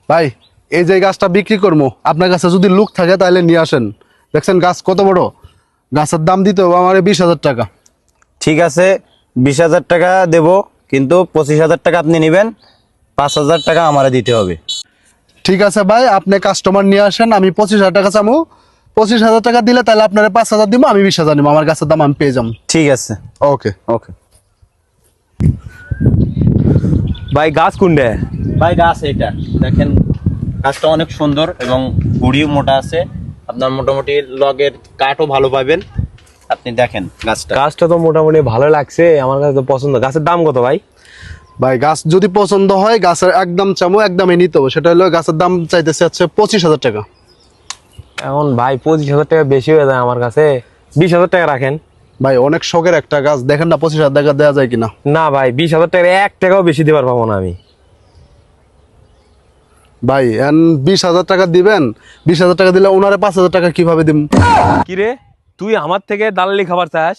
ভাই এই যে গাছটা বিক্রি করবো, আপনার কাছে যদি লোক থাকে তাহলে নিয়ে আসেন। দেখছেন গাছ কত বড়, গাছের দাম দিতে হবে আমার 20,000 টাকা। ঠিক আছে, 20,000 টাকা দেব, কিন্তু 25,000 টাকা আপনি নেবেন, 5,000 টাকা আমারে দিতে হবে। ঠিক আছে ভাই, আপনি কাস্টমার নিয়ে আসেন, আমি 25,000 টাকা চামু। 25,000 টাকা দিলে তাহলে আপনার 5,000 দিব, আমি 20,000 নিবো, আমার গাছের দাম আমি পেয়ে যাবো। ঠিক আছে, ওকে। ওকে। ভাই গাছ কোনটা? ভাই গাছ এটা দেখেন, গাছটা অনেক সুন্দর এবং গুড়িও মোটা আছে। আপনার মোটামুটি লগের কাঠও ভালো পাবেন। আপনি দেখেন গাছটা। গাছটা তো মোটামুটি ভালো লাগছে, আমার কাছে তো পছন্দ। গাছের দাম কত ভাই? ভাই গাছ যদি পছন্দ হয় গাছের একদম চামু, একদমই নিতে হবে। সেটা হলো গাছের দাম চাইতেছে হচ্ছে 25,000 টাকা। এখন ভাই 25,000 টাকা বেশি হয়ে যায় আমার কাছে, 20,000 টাকা রাখেন। ভাই অনেক শখের একটা গাছ, দেখেন না 25,000 টাকা দেওয়া যায় কিনা। না ভাই, 20,000 টাকা 1 টাকাও বেশি দেবার পাবো না আমি। ভাই 20,000 টাকা দিবেন, 20,000 টাকা দিলে ওনারে 5,000 টাকা কিভাবে দিব? কি রে, তুই আমার থেকে দালালি খাবার চাস?